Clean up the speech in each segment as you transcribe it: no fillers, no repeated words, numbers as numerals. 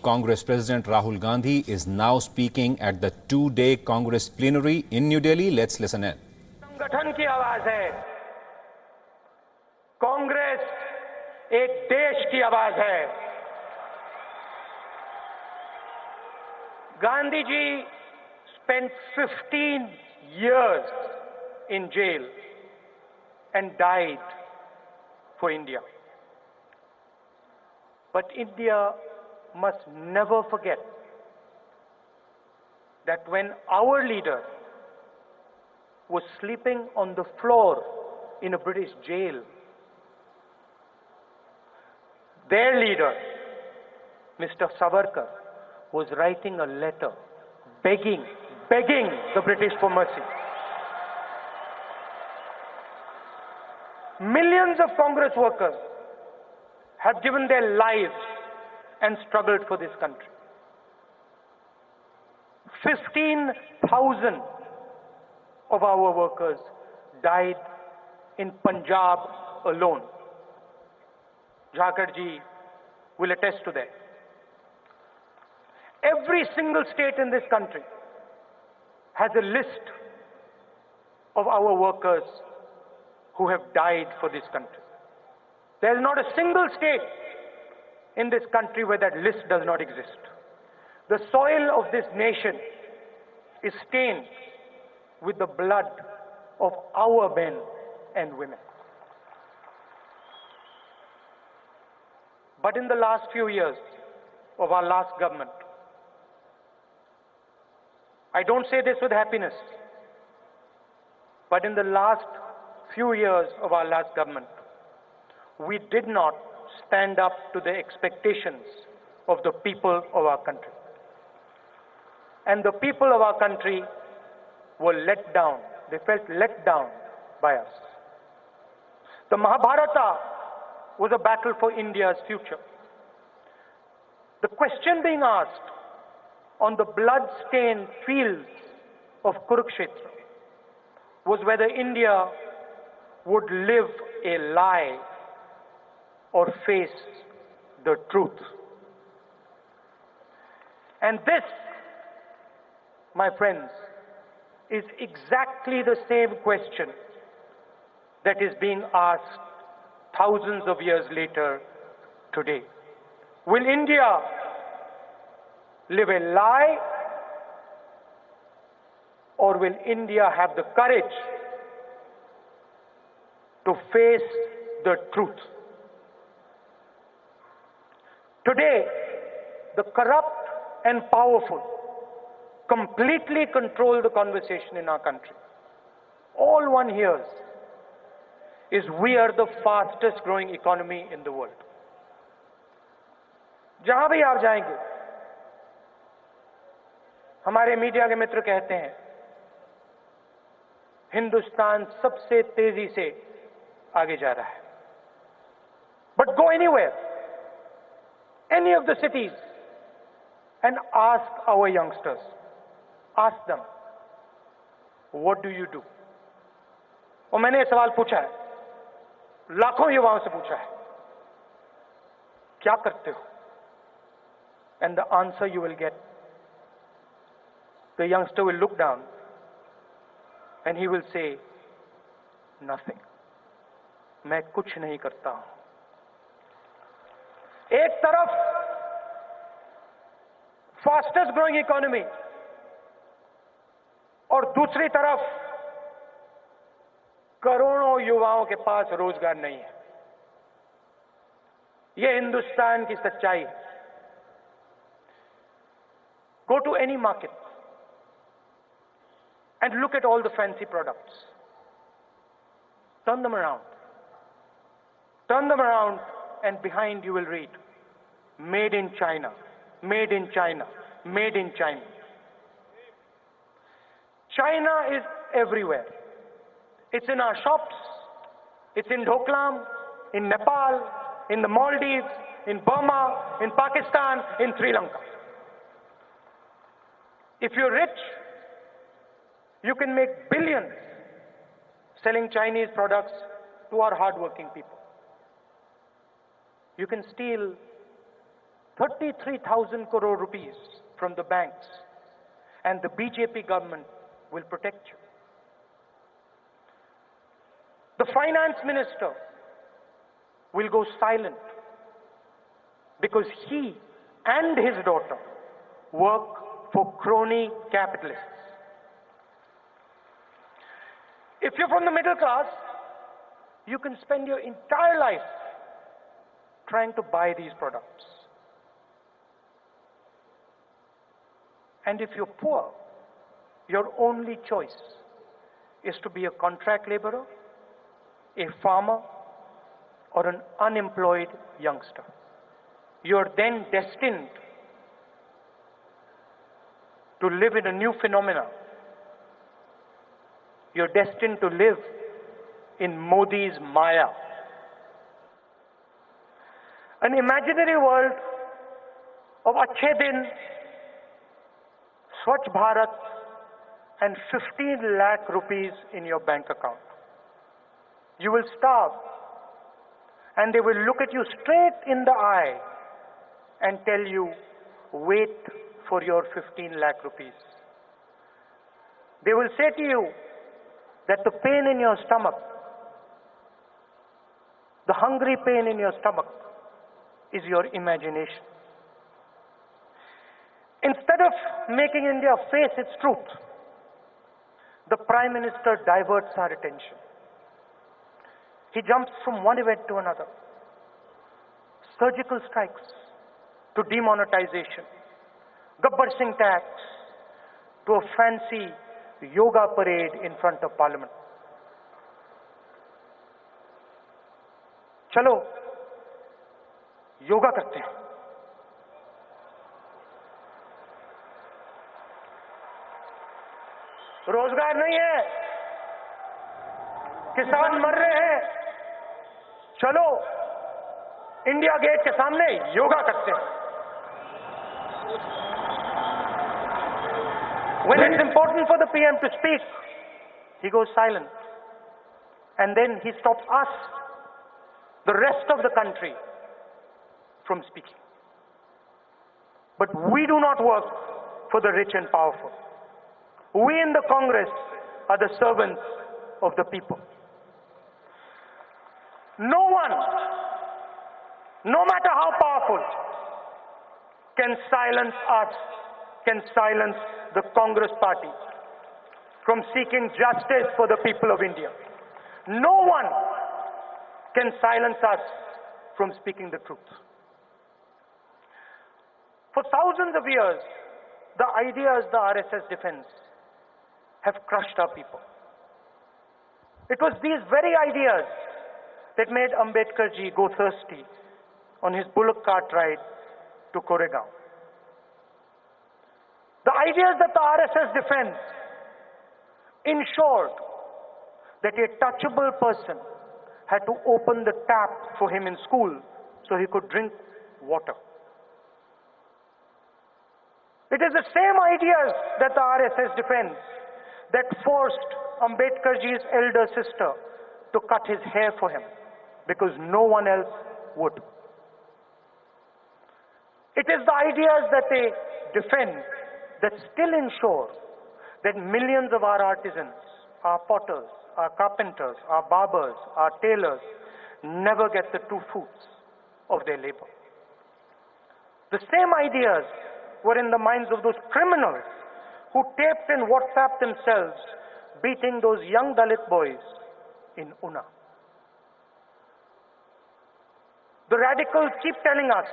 Congress President Rahul Gandhi is now speaking at the two-day Congress plenary in New Delhi. Let's listen in. संगठन की आवाज है, कांग्रेस एक देश की आवाज है। Gandhi ji spent 15 years in jail and died for India. But India must never forget that when our leader was sleeping on the floor in a British jail, their leader, Mr. Savarkar, was writing a letter begging the British for mercy. Millions of Congress workers have given their lives and struggled for this country. 15,000 of our workers died in Punjab alone. Jharkhand ji will attest to that. Every single state in this country has a list of our workers who have died for this country. There is not a single state in this country where that list does not exist. The soil of this nation is stained with the blood of our men and women. But in the last few years of our last government, I don't say this with happiness, but in the last few years of our last government, we did not stand up to the expectations of the people of our country. And the people of our country were let down. They felt let down by us. The Mahabharata was a battle for India's future. The question being asked on the blood-stained fields of Kurukshetra was whether India would live a lie or face the truth. And this, my friends, is exactly the same question that is being asked thousands of years later today. Will India live a lie, or will India have the courage to face the truth? Today, the corrupt and powerful completely control the conversation in our country. All one hears is we are the fastest growing economy in the world. जहां भी आप जाएंगे, हमारे media के मित्र कहते हैं हिंदुस्तान सबसे तेजी से आगे जा रहा है. But go anywhere, any of the cities, and ask our youngsters, ask them, what do you do? और मैंने ये सवाल पूछा है, लाखों युवाओं से पूछा है, क्या करते हो? And the answer you will get, the youngster will look down and he will say, nothing. मैं कुछ नहीं करता हूं. एक तरफ फास्टेस्ट ग्रोइंग इकोनॉमी और दूसरी तरफ करोड़ों युवाओं के पास रोजगार नहीं है. यह हिंदुस्तान की सच्चाई है. Go to any market and look at all the fancy products. Turn them around. Turn them around, and behind you will read, made in China, made in China, made in China. China is everywhere. It's in our shops, it's in Doklam, in Nepal, in the Maldives, in Burma, in Pakistan, in Sri Lanka. If you're rich, you can make billions selling Chinese products to our hardworking people. You can steal 33,000 crore rupees from the banks, and the BJP government will protect you. The finance minister will go silent because he and his daughter work for crony capitalists. If you're from the middle class, you can spend your entire life trying to buy these products. And if you're poor, your only choice is to be a contract laborer, a farmer, or an unemployed youngster. You're then destined to live in a new phenomena. You're destined to live in Modi's Maya. An imaginary world of Achhe Din, Swachh Bharat, and 15 lakh rupees in your bank account. You will starve, and they will look at you straight in the eye and tell you, wait for your 15 lakh rupees. They will say to you that the pain in your stomach, the hungry pain in your stomach, is your imagination. Instead of making India face its truth, the Prime Minister diverts our attention. He jumps from one event to another. Surgical strikes to demonetization, Gabbar Singh tax to a fancy yoga parade in front of Parliament. चलो योगा करते हैं. रोजगार नहीं है, किसान मर रहे हैं, चलो इंडिया गेट के सामने योगा करते हैं. When it's important for the PM to speak, he goes silent. And then he stops us, the rest of the country, from speaking. But we do not work for the rich and powerful. We in the Congress are the servants of the people. No one, no matter how powerful, can silence us, can silence the Congress party from seeking justice for the people of India. No one can silence us from speaking the truth. For thousands of years, the ideas the RSS defends have crushed our people. It was these very ideas that made Ambedkar ji go thirsty on his bullock cart ride to Koregaon. The ideas that the RSS defends ensured that a touchable person had to open the tap for him in school so he could drink water. It is the same ideas that the RSS defends that forced Ambedkar ji's elder sister to cut his hair for him because no one else would. It is the ideas that they defend that still ensure that millions of our artisans, our potters, our carpenters, our barbers, our tailors never get the true fruits of their labor. The same ideas were in the minds of those criminals who taped and WhatsApped themselves beating those young Dalit boys in Una. The radicals keep telling us,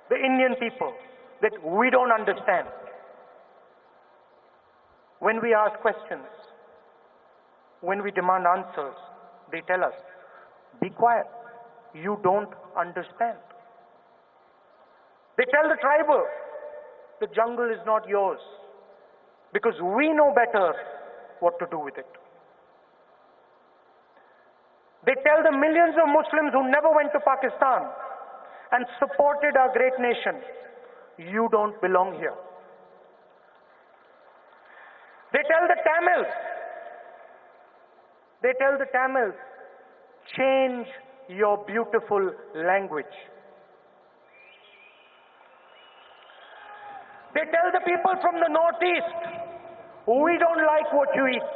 the Indian people, that we don't understand. When we ask questions, when we demand answers, they tell us, be quiet, you don't understand. They tell the tribal, the jungle is not yours, because we know better what to do with it. They tell the millions of Muslims who never went to Pakistan and supported our great nation, you don't belong here. They tell the Tamils, change your beautiful language. They tell the people from the northeast, we don't like what you eat.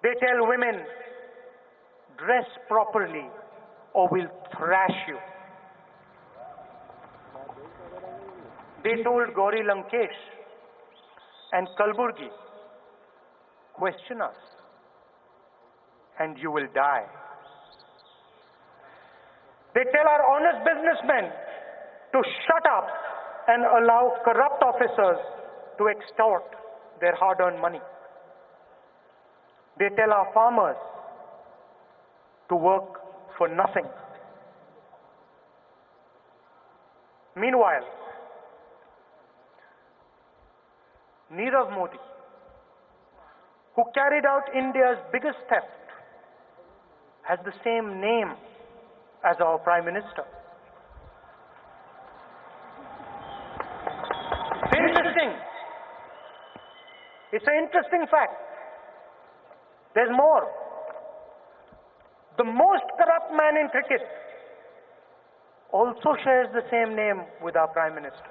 They tell women, dress properly or we'll thrash you. They told Gauri Lankesh and Kalburgi, question us and you will die. They tell our honest businessmen to shut up and allow corrupt officers to extort their hard-earned money. They tell our farmers to work for nothing. Meanwhile, Nirav Modi, who carried out India's biggest theft, has the same name as our Prime Minister. It's interesting. It's an interesting fact. There's more. The most corrupt man in cricket also shares the same name with our Prime Minister.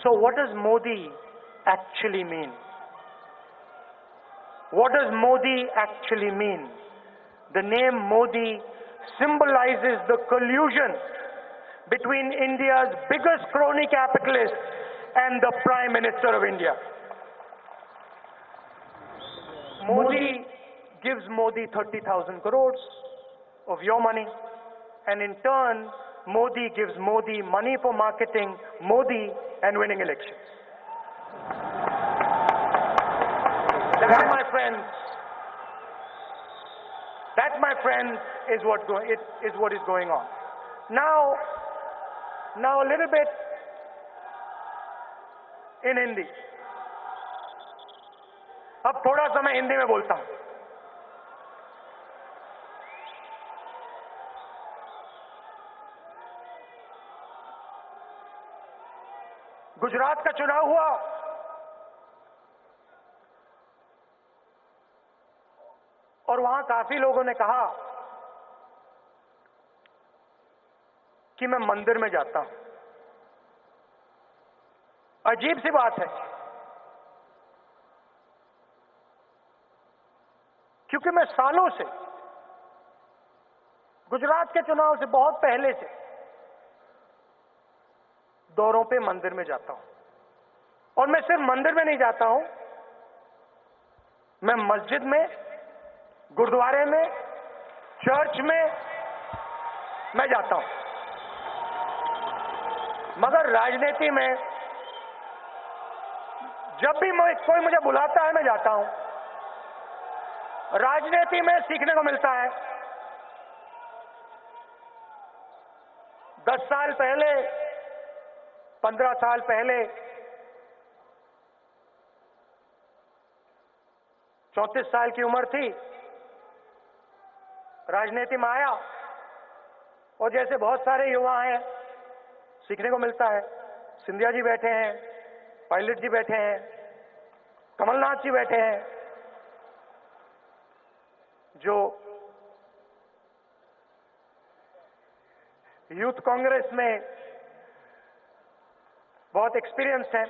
So what does Modi actually mean? What does Modi actually mean? The name Modi symbolizes the collusion between India's biggest crony capitalist and the Prime Minister of India. Modi gives Modi 30,000 crores of your money, and in turn, Modi gives Modi money for marketing Modi and winning elections. That, my friends, is what is going on. Now a little bit in Hindi. अब थोड़ा सा मैं हिंदी में बोलता हूं. गुजरात का चुनाव हुआ और वहां काफी लोगों ने कहा कि मैं मंदिर में जाता हूं. अजीब सी बात है, क्योंकि मैं सालों से गुजरात के चुनाव से बहुत पहले से दौरों पे मंदिर में जाता हूं. और मैं सिर्फ मंदिर में नहीं जाता हूं, मैं मस्जिद में, गुरुद्वारे में, चर्च में मैं जाता हूं. मगर राजनीति में जब भी कोई मुझे बुलाता है मैं जाता हूं. राजनीति में सीखने को मिलता है. 10 साल पहले, 15 साल पहले 34 साल की उम्र थी, राजनीति में आया और जैसे बहुत सारे युवा हैं, सीखने को मिलता है. सिंधिया जी बैठे हैं, पायलट जी बैठे हैं, कमलनाथ जी बैठे हैं, जो यूथ कांग्रेस में बहुत एक्सपीरियंस्ड हैं.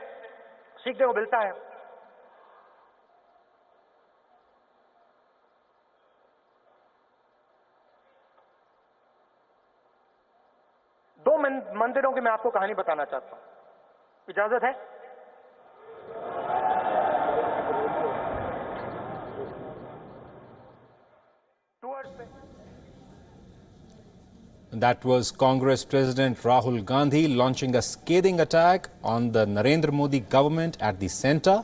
सीखने को मिलता है. दो मंदिरों की मैं आपको कहानी बताना चाहता हूं. इजाजत है? That was Congress President Rahul Gandhi launching a scathing attack on the Narendra Modi government at the centre.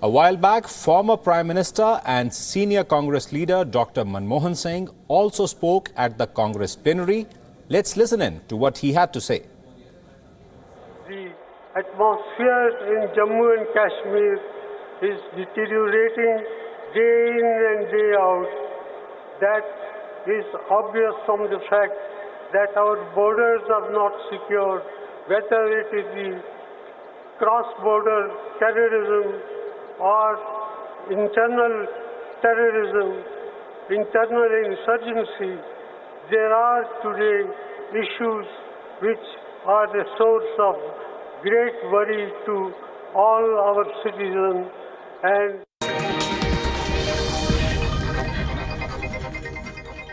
A while back, former Prime Minister and senior Congress leader Dr. Manmohan Singh also spoke at the Congress plenary. Let's listen in to what he had to say. The atmosphere in Jammu and Kashmir is deteriorating day in and day out. That is obvious from the fact that our borders are not secure, whether it is the cross-border terrorism or internal terrorism. internal insurgency, there are today issues which are the source of great worry to all our citizens, and